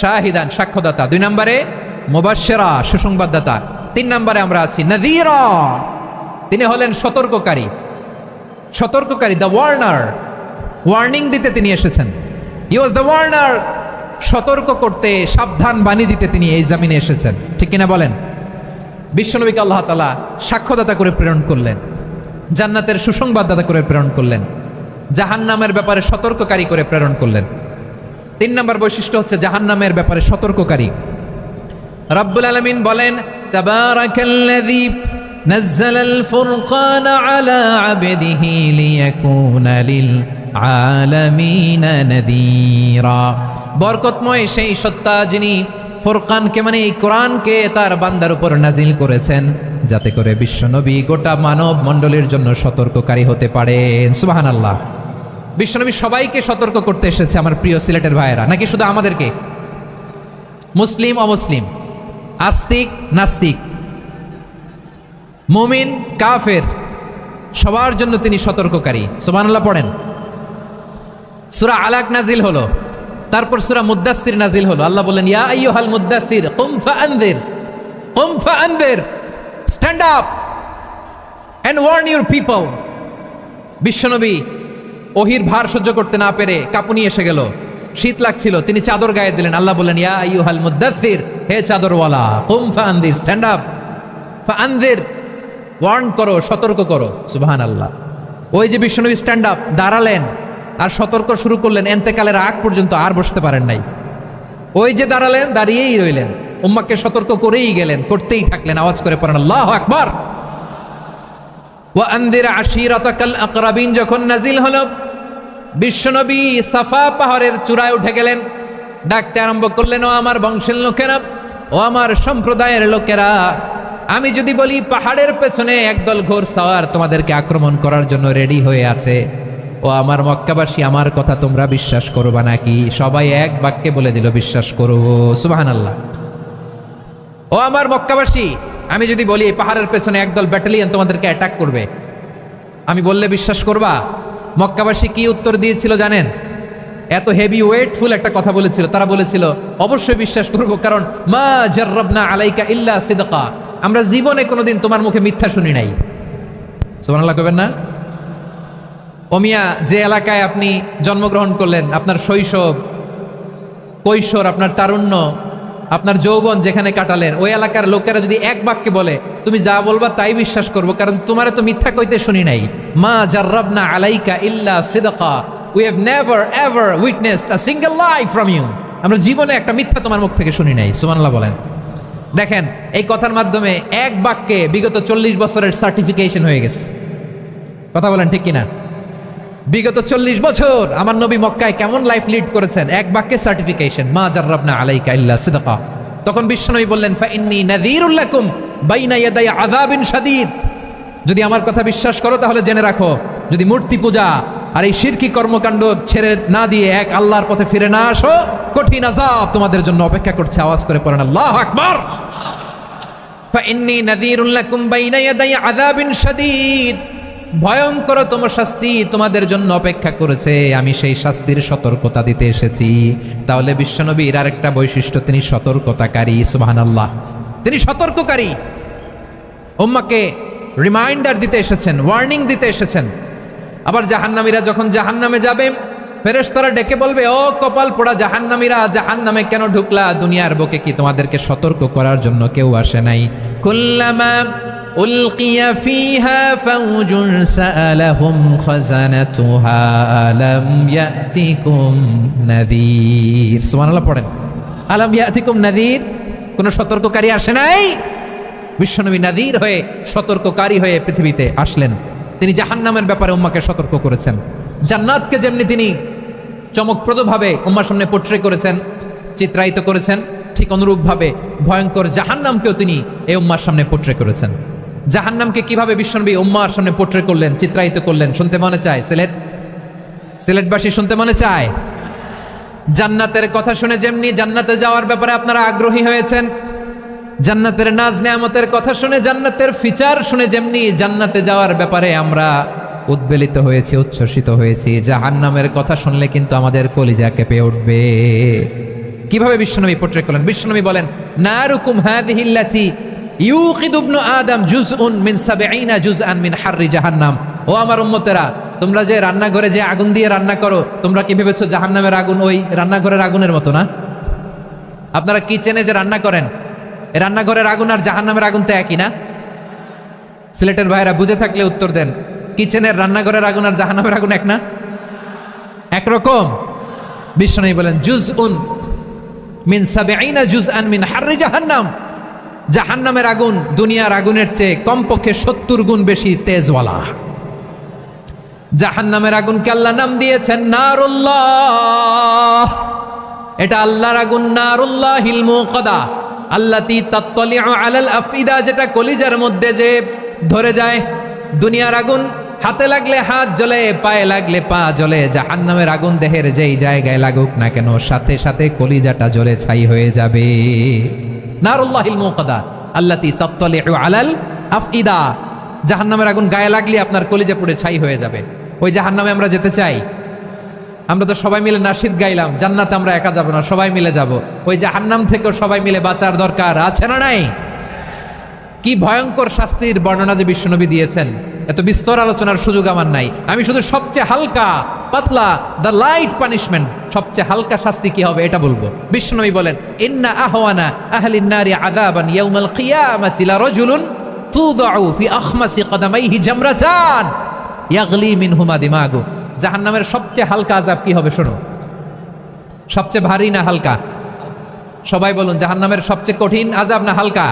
শাহিদান সাক্ষ্যদাতা, 2 নম্বরে মুবাশশিরা সুসংবাদদাতা, 3 নম্বরে আমরা আছি নাযীরা, তিনি হলেন সতর্ককারী। সতর্ককারী, দ্য ওয়ার্নার, ওয়ার্নিং দিতে তিনি এসেছেন। হি ওয়াজ দ্য ওয়ার্নার, সতর্ক করতে, সাবধান বাণী দিতে তিনি এই জমিনে এসেছেন। ঠিক কিনা বলেন? বিশ্বনবীকে আল্লাহ তাআলা সাক্ষ্যদাতা করে প্রেরণ করলেন, জান্নাতের সুসংবাদদাতা করে প্রেরণ করলেন, জাহান্নামের ব্যাপারে সতর্ককারী করে প্রেরণ করলেন। 3 নম্বর বৈশিষ্ট্য হচ্ছে জাহান্নামের ব্যাপারে সতর্ককারী। রব্বুল আলামিন বলেন তাবারাকাল্লাযী নাযালাল ফুরকানা আলা আবদিহি লিয়াকুনা লিল আলামিনা নাযীরা, বরকতময় সেই সত্তা যিনি ফুরকানকে মানে এই কোরআনকে তার বান্দার উপর নাজিল করেছেন, যাতে করে বিশ্বনবী গোটা মানব মণ্ডলীর জন্য সতর্ককারী হতে পারেন। সুবহানাল্লাহ। বিশ্বনবী সবাইকে সতর্ক করতে এসেছে আমার প্রিয় সিলেটের ভাইয়েরা, নাকি শুধু আমাদেরকে? মুসলিম অমুসলিম, আস্তিক নাস্তিক, মুমিন কাফের, সবার জন্য তিনি সতর্ককারী। সুবহানাল্লাহ পড়েন। সূরা আলাক নাজিল হলো, তারপর সূরা মুদ্দাসসির নাজিল হলো। আল্লাহ বললেন ইয়া আইয়ুহাল মুদ্দাসসির কুম ফাআনযির, কুম ফাআনযির, stand up and warn your people. বিশ্বনবী ওহির ভার সহ্য করতে না পেরে কাঁপুনি এসে গেল, শীত লাগছিল, তিনি চাদর গায়ে দিলেন। আল্লাহ বললেন ইয়া আইয়ুহাল মুদ্দাসসির, হে চাদরওয়ালা, কুম ফাআনযির, স্ট্যান্ড আপ, ফাআনযির, ওয়ার্ন করো, সতর্ক করো। সুবহানাল্লাহ। ওই যে বিশ্বনবী স্ট্যান্ড আপ, দাঁড়ালেন আর সতর্ক শুরু করলেন, এন্তেকালের আগ পর্যন্ত আর বসতে পারেন নাই। ওই যে দাঁড়ালেন, দাঁড়িয়েই রইলেন, উম্মাহকে সতর্ক করেই গেলেন, করতেই থাকলেন। আওয়াজ করে পড়েন আল্লাহু আকবার। ওয়া আনদির আশিরাতাকাল আকরাবিন যখন নাজিল হলো, বিশ্বনবী সাফা পাহাড়ের চূড়ায় উঠে গেলেন, ডাকতে আরম্ভ করলেন ও আমার বংশের লোকেরা, ও আমার সম্প্রদায়ের লোকেরা, আমি যদি বলি পাহাড়ের পেছনে একদল ঘোড়সাওয়ার তোমাদেরকে আক্রমণ করার জন্য রেডি হয়ে আছে, ও আমার মক্কাবাসী, আমার কথা তোমরা বিশ্বাস করবা নাকি? সবাই এক বাক্যে বলে দিল বিশ্বাস করো। সুবহানাল্লাহ। ও আমার মক্কাবাসী, আমি যদি বলি এই পাহাড়ের পেছনে একদল ব্যাটালিয়ন তোমাদেরকে অ্যাটাক করবে, আমি বললে বিশ্বাস করবা? মক্কাবাসী কি উত্তর দিয়েছিল জানেন? এত হেভি ওয়েটফুল একটা কথা বলেছিল। তারা বলেছিল অবশ্যই বিশ্বাস করবো, কারণ মা জাররাবনা আলাইকা ইল্লা সিদকা, আমরা জীবনে কোনোদিন তোমার মুখে মিথ্যা শুনি নাই। সুবহানাল্লাহ কইবেন না? ওমিয়া, যে এলাকায় আপনি জন্মগ্রহণ করলেন, আপনার শৈশব, কৈশোর, আপনার তারুণ্য, আপনার যৌবন যেখানে কাটালেন, ওই এলাকার লোকেরা যদি এক বাক্যে বলে তুমি যা বলবা তাই বিশ্বাস করবো, কারণ তোমারে তো মিথ্যা কইতে শুনি নাই। মা জাররাবনা আলাইকা ইল্লা সিদকা, we have never ever witnessed a single lie from you, আমরা জীবনে একটা মিথ্যা তোমার মুখ থেকে শুনি নাই। সুবহানাল্লাহ বলেন। দেখেন, এই কথার মাধ্যমে এক বাক্যে বিগত 40 বছরের সার্টিফিকেশন হয়ে গেছে। কথা বলেন ঠিক কিনা? বিগত 40 বছর আমার নবী মক্কায় কেমন লাইফ লিড করেছেন, এক বাক্যে সার্টিফিকেশন, মা জাররাবনা আলাইকা ইল্লা সিদকা। তখন বিশ্বনবী বললেন ফাইন্নী নাযীরুল লাকুম বাইনা ইয়াদাই আযাবিন শাদীদ, যদি আমার কথা বিশ্বাস করো তাহলে জেনে রাখো, যদি মূর্তি পূজা আর এই শিরকি কর্মকাণ্ড ছেড়ে না দিয়ে এক আল্লাহর পথে ফিরে না আসো, কঠিন আযাব তোমাদের জন্য অপেক্ষা করছে। আওয়াজ করে পড়েন আল্লাহু আকবার। ফাইন্নী নাযীরুল লাকুম বাইনা ইয়াদাই আযাবিন শাদীদ, ভয়ঙ্করতম শাস্তি তোমাদের জন্য অপেক্ষা করেছে, আমি সেই শাস্তির সতর্কতা দিতে এসেছি। তাহলে বিশ্বনবীর আরেকটা বৈশিষ্ট্য, তিনি সতর্কতাকারী। সুবহানাল্লাহ, তিনি সতর্ককারী। উম্মাহকে রিমাইন্ডার দিতে এসেছেন, ওয়ার্নিং দিতে এসেছেন। আবার জাহান্নামীরা যখন জাহান্নামে যাবে, ফেরেশতারা ডেকে বলবে, ও কপাল পোড়া জাহান্নামীরা, জাহান্নামে কেন ঢুকলা? দুনিয়ার বুকে কি তোমাদেরকে সতর্ক করার জন্য কেউ আসে নাই? কুল্লামা উলকিয়া ফিহা ফাউজুন সাআলাহুম খাযানাতুহা আলাম ইয়াতিকুম নাযীর। সুবহানাল্লাহ পড়েন, আলাম ইয়াতিকুম নাযীর, কোন সতর্ককারী আসে নাই? বিশ্বনবী নাযীর হয়ে, সতর্ককারী হয়ে পৃথিবীতে আসলেন। তিনি জাহান্নামের ব্যাপারে উম্মাহকে সতর্ক করেছেন। জান্নাতকে যেমনি তিনি চমকপ্রদভাবে উম্মার সামনে পোট্রে করেছেন, চিত্রায়িত করেছেন, ঠিক অনুরূপভাবে ভয়ঙ্কর জাহান্নামকেও তিনি এই উম্মার সামনে পোট্রে করেছেন। জাহান্নামকে কিভাবে বিশ্বনবী উম্মার সামনে পোট্রে করলেন, চিত্রায়িত করলেন, শুনতে মনে চায়? সিলেটবাসী শুনতে মনে চায়? জান্নাতের কথা শুনে যেমনি জান্নাতে যাওয়ার ব্যাপারে আপনারা আগ্রহী হয়েছেন, জান্নাতের নাজ নেয়ামতের কথা শুনে, জান্নাতের ফিচার শুনে যেমনি জান্নাতে যাওয়ার ব্যাপারে আমরা উদ্বেলিত হয়েছি, উচ্ছ্বসিত হয়েছি, জাহান্নামের কথা শুনলে কিন্তু আমাদের কলিজা কেঁপে উঠবে। কিভাবে বিশ্বনবী পোট্রে করলেন? বিশ্বনবী বলেন, নারুকুম হাযিহি আল্লাতী ইউকিদু ইবনু আদম জুজউন মিন 70 জুজআন মিন হাররি জাহান্নাম। ও আমার উম্মতেরা, তোমরা যে রান্নাঘরে যে আগুন দিয়ে রান্না করো, তোমরা কি ভেবেছো জাহান্নামের আগুন ওই রান্নাঘরের আগুনের মতো না? আপনারা কিচেনে যে রান্না করেন, রান্নাঘরের আগুন আর জাহান্নামের আগুন তো একই না? সিলেটের ভাইরা বুঝে থাকলে উত্তর দেন, কিচেনের রান্নাঘরের আগুন আর জাহান্নামের আগুন এক না? একরকম? বিশ্বনবী বলেন, জুজউন মিন 70 জুজআন মিন হাররি জাহান্নাম, জাহান্নামের আগুন দুনিয়ার আগুনের চেয়ে কমপক্ষে 70 গুণ বেশি তেজওয়ালা। জাহান্নামের আগুনকে আল্লাহ নাম দিয়েছেন নারুল্লাহ। এটা আল্লাহর আগুন, নারুল্লাহিল মুকাদা আল্লাতী তাত্তালিউ আলাল আফইদা, যেটা কলিজার মধ্যে যে ধরে যায়। দুনিয়ার আগুন হাতে লাগলে হাত জ্বলে, পায়ে লাগলে পা জ্বলে, জাহান্নামের আগুন দেহের যেই জায়গায় লাগুক না কেন, সাথে সাথে কলিজাটা জ্বলে ছাই হয়ে যাবে। নারুল্লাহিল মুকাদা আল্লাতী তাত্তালিউ আলাল আফইদা, জাহান্নামের আগুন গায়ে লাগলে আপনার কলিজা পুড়ে ছাই হয়ে যাবে। ওই জাহান্নামে আমরা যেতে চাই? আমরা তো সবাই মিলে নাশিদ গাইলাম, জান্নাতে আমরা একা যাব না, সবাই মিলে যাব। ওই জাহান্নাম থেকেও সবাই মিলে বাঁচার দরকার আছে না নাই? কি ভয়ঙ্কর শাস্তির বর্ণনা যে বিশ্বনবী দিয়েছেন, এত বিস্তর আলোচনার সুযোগ আমার নাই। আমি শুধু সবচেয়ে হালকা পাতলা, দ্য লাইট পানিশমেন্ট, সবচেয়ে হালকা শাস্তি কি হবে এটা বলবো। বিশ্বনবী বলেন, ইন্না আহওয়ানা আহলিন নারি আযাবান ইয়াউমাল কিয়ামাতি লারাজুলুন তুদাউ ফি আখমাসি কদামাইহি জামরাতান ইয়াগলি মিনহুমা দিমাগু। জাহান্নামের সবচেয়ে হালকা আযাব কি হবে শোনো? সবচেয়ে ভারী না হালকা? সবাই বলুন, জাহান্নামের সবচেয়ে কঠিন আযাব না হালকা?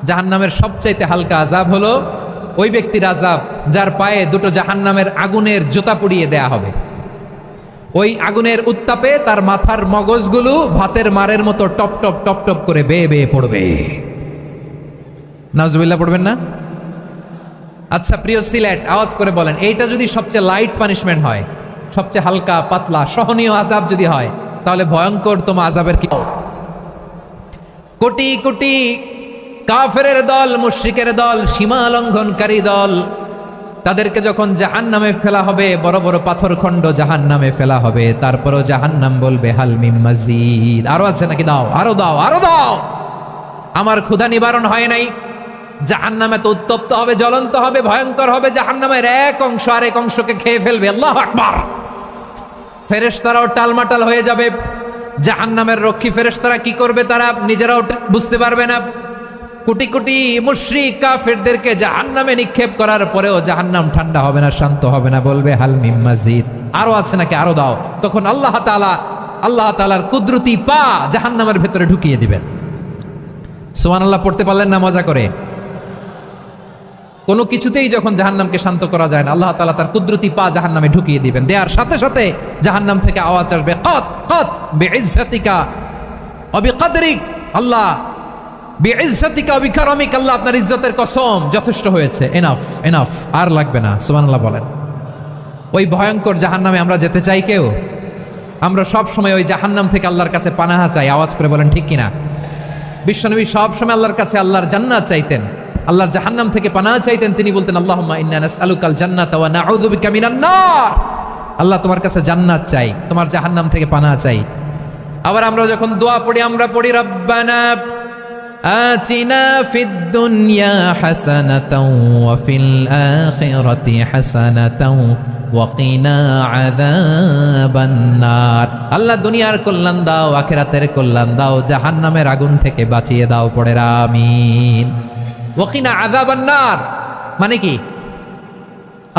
জাহান্নামের সবচাইতে হালকা আযাব হলো ওই ব্যক্তির আযাব যার পায়ে দুটো জাহান্নামের আগুনের জুতা পুড়িয়ে দেয়া হবে। ওই আগুনের উত্তাপে তার মাথার মগজগুলো ভাতের মারের মতো টপ টপ টপ টপ করে বেয়ে বেয়ে পড়বে। নাউজুবিল্লাহ পড়বেন না? আচ্ছা প্রিয় সিলেট, আওয়াজ করে বলেন, এইটা যদি সবচেয়ে লাইট পানিশমেন্ট হয়, সবচেয়ে হালকা পাতলা সহনীয় আযাব যদি হয়, তাহলে ভয়ঙ্কর তোমার আযাবের কি? কোটি কোটি কাফেরের দল, মুশরিকের দল, সীমা লঙ্ঘনকারী দল, তাদেরকে যখন জাহান্নামে ফেলা হবে, বড় বড় পাথরখণ্ড জাহান্নামে ফেলা হবে, তারপরও জাহান্নাম বলবে হাল মিম মাজিদ, আরো আছে নাকি? দাও, আরো দাও, আরো দাও। আমার ক্ষুধা নিবারণ হয় নাই। জাহান্নামে তো উত্তপ্ত হবে, জ্বলন্ত হবে, ভয়ঙ্কর হবে। জাহান্নামের এক অংশ আরেক অংশকে খেয়ে ফেলবে। আল্লাহু আকবার। ফেরেশতারাও টালমাটাল হয়ে যাবে। জাহান্নামের রক্ষী ফেরেশতারা কি করবে? তারা নিজেরাও বুঝতে পারবে না। কোটি কোটি মুশরিক কাফেরদেরকে জাহান্নামে নিক্ষেপ করার পরেও জাহান্নাম ঠান্ডা হবে না, শান্ত হবে না, বলবে হাল মিম মাজিদ, আরো আছে নাকি? আরো দাও। তখন আল্লাহ তাআলার কুদরতি পা জাহান্নামের ভেতরে ঢুকিয়ে দিবেন। সুবহানাল্লাহ পড়তে পারলেন না মজা করে? কোনো কিছুতেই যখন জাহান্নামকে শান্ত করা যায় না, আল্লাহ তাআলা তার কুদরতি পা জাহান্নামে ঢুকিয়ে দিবেন। দেওয়ার সাথে সাথে জাহান্নাম থেকে আওয়াজ আসবে, কত কত বিইজ্জাতিকা ওয়া বিকদরিক, আল্লাহ বিইজ্জাতিকা ওয়া বিকারামিক, আল্লাহ আপনার ইজ্জতের কসম, যথেষ্ট হয়েছে, এনাফ এনাফ, আর লাগবে না। সুবহানাল্লাহ বলেন। ওই ভয়ঙ্কর জাহান্নামে আমরা যেতে চাই কেউ? আমরা সব সময় ওই জাহান্নাম থেকে আল্লাহর কাছে পানাহা চাই। আওয়াজ করে বলেন ঠিক কিনা? বিশ্বনবী সব সময় আল্লাহর কাছে আল্লাহর জান্নাত চাইতেন, আল্লাহর জাহান্নাম থেকে পানাহা চাইতেন। তিনি বলতেন আল্লাহুম্মা ইন্না নাসআলুকাল জান্নাতা ওয়া নাউযু বিকা মিনান নার, আল্লাহ তোমার কাছে জান্নাত চাই, তোমার জাহান্নাম থেকে পানাহা চাই। আবার আমরা যখন দোয়া পড়ি, আমরা পড়ি রব্বানা আতিনা ফিদ দুনিয়া হাসানাতাও ওয়া ফিল আখিরাতি হাসানাতাও ওয়া কিনা আযাবান নার, আল্লাহ দুনিয়ার কল্যাণ দাও, আখিরাতের কল্যাণ দাও, জাহান্নামের আগুন থেকে বাঁচিয়ে দাও। পড়ে আমিন। ওয়া কিনা আযাবান নার মানে কি?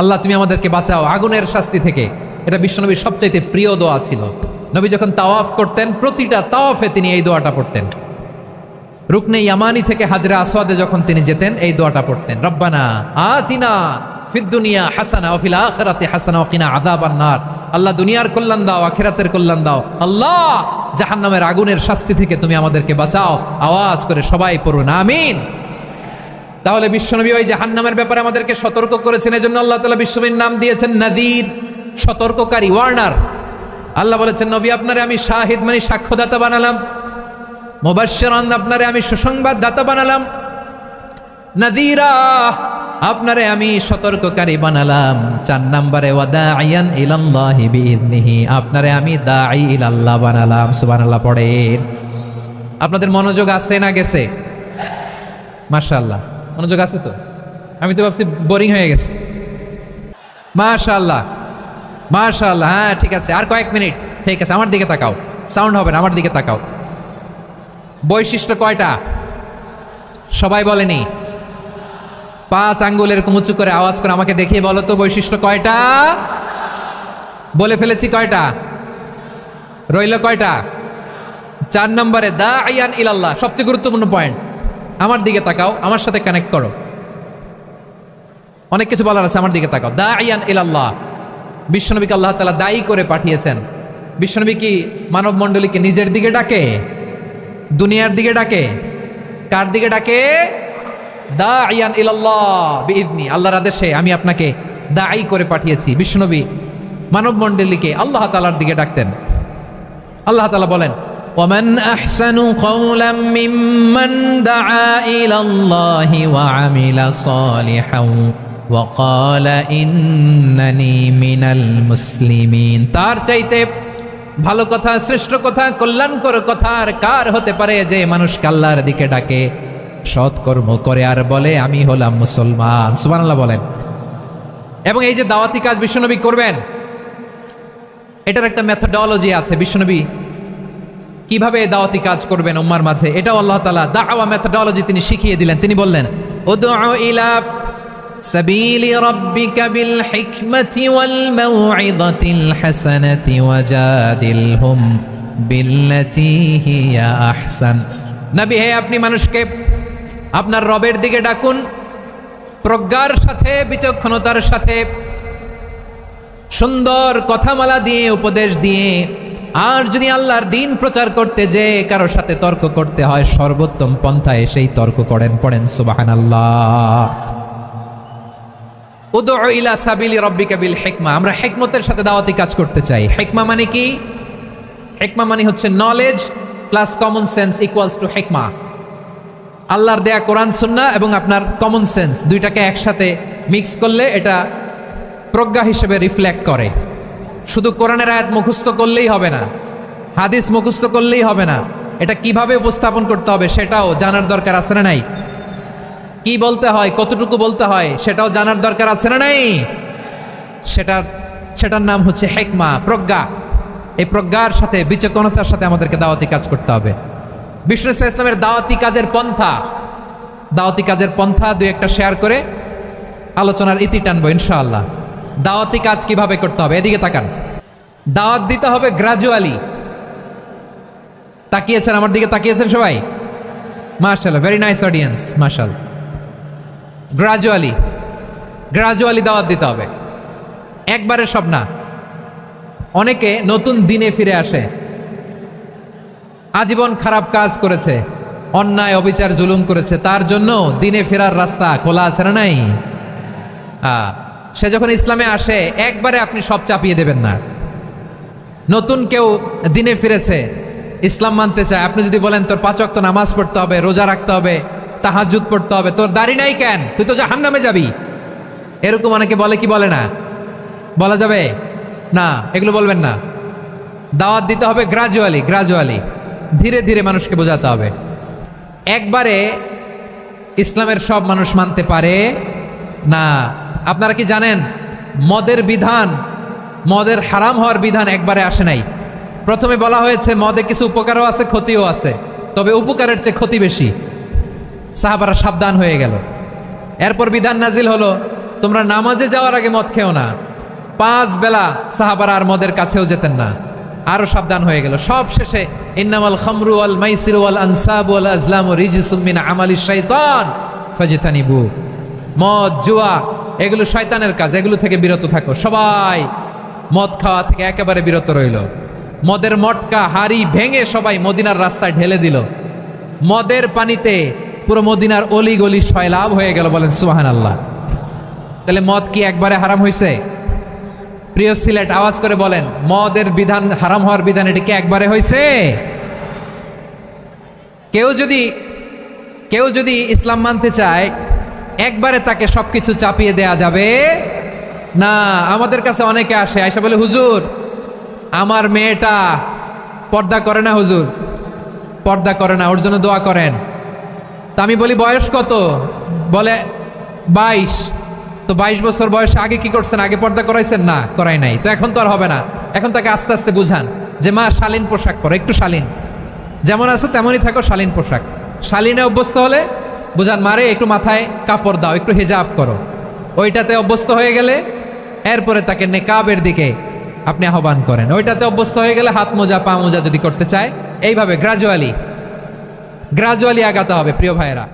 আল্লাহ তুমি আমাদেরকে বাঁচাও আগুনের শাস্তি থেকে। এটা বিশ্বনবীর সবচাইতে প্রিয় দোয়া ছিল। নবী যখন তাওয়াফ করতেন, প্রতিটা তাওয়াফে তিনি এই দোয়াটা পড়তেন। রুকনে ইয়ামানি থেকে হাজরে আসওয়াদে যখন তিনি যেতেন, এই দোয়াটা পড়তেন, রব্বানা আতিনা ফিদ দুনিয়া হাসানা ওয়া ফিল আখিরাতি হাসানা ওয়া কিনা আযাবান নার, আল্লাহ দুনিয়ার কল্যাণ দাও, আখিরাতের কল্যাণ দাও, আল্লাহ জাহান্নামের আগুনের শাস্তি থেকে তুমি আমাদেরকে বাঁচাও। আওয়াজ করে সবাই পড়ুন আমিন। তাহলে বিশ্বনবী ওই জাহান্নামের ব্যাপারে আমাদেরকে সতর্ক করেছেন। এজন্য আল্লাহ তাআলা বিশ্বনবীর নাম দিয়েছেন নাযীর, সতর্ককারী, ওয়ার্নার। আল্লাহ বলেছেন নবী আপনারে আমি শাহিদ মানে সাক্ষ্যদাতা বানালাম, মুবাশশিরান আপনারে আমি সুসংবাদ দাতা বানালাম, নাযীরা আপনারে আমি সতর্ককারী বানালাম। 4 নম্বরে ওয়াদাইয়ান ইলাল্লাহি বিইذনিহি, আপনারে আমি দাঈ ইলাল্লাহ বানালাম। সুবহানাল্লাহ পড়েন। আপনাদের মনোযোগ আছে না গেছে? মাশাআল্লাহ মনোযোগ আছে তো? আমি তো ভাবছি বোরিং হয়ে গেছে। মাশাআল্লাহ মাশাআল্লাহ, হ্যাঁ ঠিক আছে, আর কয়েক মিনিট। ঠিক আছে, আমার দিকে তাকাও, সাউন্ড হবে না, আমার দিকে তাকাও। বৈশিষ্ট্য কয়টা সবাই বলেনি? 5 আঙ্গুল এরকম উঁচু করে আওয়াজ করে আমাকে দেখিয়ে বলো তো বৈশিষ্ট্য কয়টা? বলে ফেলেছি কয়টা? রইল কয়টা? 4 নম্বরে দাঈয়ান ইলাল্লাহ, সবচেয়ে গুরুত্বপূর্ণ পয়েন্ট। আমার দিকে তাকাও, আমার সাথে কানেক্ট করো। অনেক কিছু বলার আছে, আমার দিকে তাকাও। দাঈয়ান ইলাল্লাহ, বিশ্বনবীকে আল্লাহ তাআলা দায়ী করে পাঠিয়েছেন। বিশ্বনবী কি মানব মণ্ডলীকে নিজের দিকে ডাকে? দুনিয়ার দিকে ডাকে? কার দিকে ডাকে? দাঈয়ান ইলাল্লাহ বিইذনি, আল্লাহর আদেশে আমি আপনাকে দায়ী করে পাঠিয়েছি। বিশ্বনবী মানব মণ্ডলীকে আল্লাহ তাআলার দিকে ডাকতেন। আল্লাহ তাআলা বলেন ওয়ামান আহসানু কওলাম মিম্মান দাআ ইলাল্লাহি ওয়া আমিলা সালিহান ওয়া ক্বালা ইন্নানি মিনাল মুসলিমিন, তার চাইতে ভালো কথা, শ্রেষ্ঠ কথা, কল্যাণকর কথা আর কার হতে পারে যে মানুষকে আল্লাহর দিকে ডাকে, সৎকর্ম করে আর বলে আমি হলাম মুসলমান। সুবহানাল্লাহ বলেন। এবং এই যে দাওয়াতি কাজ বিশ্বনবী করবেন, এটার একটা মেথডোলজি আছে। বিশ্বনবী কিভাবে দাওয়াতি কাজ করবেন উম্মার মাঝে, এটাও আল্লাহ তাআলা দাওয়া মেথডোলজি তিনি শিখিয়ে দিলেন। তিনি বললেন উদউ ইলা সাবিলি রাব্বিকা বিল হিকমাতি ওয়াল মাউইযাতিল হাসানাতি ওয়াজাদিলহুম বিল্লাতী হিয়া আহসান। নবী হে, আপনি মানুষকে আপনার রবের দিকে ডাকুন প্রজ্ঞার সাথে, বিচক্ষণতার সাথে, সুন্দর কথামালা দিয়ে, উপদেশ দিয়ে। আর যদি আল্লাহর দ্বীন প্রচার করতে যে কারোর সাথে তর্ক করতে হয়, সর্বোত্তম পন্থায় সেই তর্ক করেন। পড়েন সুবহানাল্লাহ। উদউ ইলা সাবিলি রাব্বিকা বিল হিকমা, আমরা হিকমতের সাথে দাওয়াতি কাজ করতে চাই। হিকমা মানে কি? হিকমা মানে হচ্ছে knowledge plus common sense equals to হিকমা। আল্লাহর দেয়া কোরআন সুন্নাহ এবং আপনার কমন সেন্স দুইটাকে একসাথে মিক্স করলে এটা প্রজ্ঞা হিসেবে রিফ্লেক্ট করে। শুধু কোরআনের আয়াত মুখস্থ করলেই হবে না, হাদিস মুখস্থ করলেই হবে না, এটা কিভাবে উপস্থাপন করতে হবে সেটাও জানার দরকার আছে না নাই? কি বলতে হয়, কতটুকু বলতে হয় সেটাও জানার দরকার আছে না নাই? সেটার নাম হচ্ছে হিকমা, প্রজ্ঞা। এই প্রজ্ঞার সাথে বিচক্ষণতার সাথে আমাদেরকে দাওয়াতি কাজ করতে হবে। বিষ্ণু ইসলামের দাওয়াতি কাজের পন্থা দুই একটা শেয়ার করে আলোচনার ইতি টানবো ইনশাআল্লাহ। দাওয়াতি কাজ কিভাবে করতে হবে, এদিকে তাকান। দাওয়াত দিতে হবে গ্রাজুয়ালি। তাকিয়েছেন আমার দিকে, তাকিয়েছেন সবাই? মাশাআল্লাহ, ভেরি নাইস অডিয়েন্স, মাশাআল্লাহ। গ্রাজুয়ালি দাওয়াত দিতে হবে, একবারে সব না। অনেকে নতুন দিনে ফিরে আসে, আজীবন খারাপ কাজ করেছে, অন্যায় অবিচার জুলুম করেছে, তার জন্য দিনে ফেরার রাস্তা খোলা আছে না নাই? সে যখন ইসলামে আসে একবারে আপনি সব চাপিয়ে দেবেন না। নতুন কেউ দিনে ফিরেছে, ইসলাম মানতে চায়, আপনি যদি বলেন তোর 5 ওয়াক্ত নামাজ পড়তে হবে, রোজা রাখতে হবে, তাহাজ্জুদ পড়তে হবে, তোর দাড়ি নাই কেন, তুই তো জাহান্নামে যাবি, এরকম অনেকে বলে কি বলে না? বলা যাবে না, এগুলো বলবেন না। দাওয়াত দিতে হবে গ্রাজুয়ালি, ধীরে ধীরে মানুষকে বোঝাতে হবে। একবারে ইসলামের সব মানুষ মানতে পারে না। আপনারা কি জানেন মদের হারাম হওয়ার বিধান একবারে আসে নাই। প্রথমে বলা হয়েছে মদে কিছু উপকারও আছে ক্ষতিও আছে, তবে উপকারের চেয়ে ক্ষতি বেশি। সাহাবারা সাবধান হয়ে গেল। এরপর বিধান নাজিল হলো তোমরা নামাজে যাওয়ার আগে মদ খেও না। 5 বেলা সাহাবারা আর মদের কাছেও যেতেন না, আরো সাবধান হয়ে গেল। সব শেষে ইন্নামাল খামরু ওয়াল মাইসিরু ওয়াল আনসাবু ওয়াল আজলামু রিজসুম মিন আমালিশ শাইতান ফাজতানিবু। মদ জুয়া এগুলো শয়তানের কাজ, এগুলো থেকে বিরত থাকো। সবাই মদ খাওয়া থেকে একেবারে বিরত রইল। মদের মটকা হাড়ি ভেঙে সবাই মদিনার রাস্তায় ঢেলে দিল। মদের পানিতে পুরো মদিনার অলি গলি সয়লাভ হয়ে গেল। বলেন সুবহানাল্লাহ। তাহলে মদ কি একবারে হারাম হয়েছে? প্রিয় সিলেট, আওয়াজ করে বলেন, মদের বিধান, হারাম হওয়ার বিধান এটা কি একবারে হয়েছে? কেউ যদি ইসলাম মানতে চায় একবারে তাকে সবকিছু চাপিয়ে দেয়া যাবে না। আমাদের কাছে অনেকে আসে, আয়সা বলে হুজুর আমার মেয়েটা পর্দা করে না, হুজুর পর্দা করে না, ওর জন্য দোয়া করেন। তা আমি বলি বয়স কত? বলে 22। তো 22 বছর বয়সে আগে কি করছেন? আগে পর্দা করাইছেন? না, করাই নাই। তো এখন তো আর হবে না। এখন তাকে আস্তে আস্তে বুঝান যে মা শালীন পোশাক করো, একটু শালীন, যেমন আছো তেমনই থাকো, শালীন পোশাক। শালীনে অভ্যস্ত হলে বুঝান মারে একটু মাথায় কাপড় দাও, একটু হিজাব করো। ওইটাতে অভ্যস্ত হয়ে গেলে এরপরে তাকে নেকাবের দিকে আপনি আহ্বান করেন। ওইটাতে অভ্যস্ত হয়ে গেলে হাত মোজা পা মোজা যদি করতে চায়, এইভাবে গ্রাজুয়ালি আগাতে হবে প্রিয় ভাইয়েরা।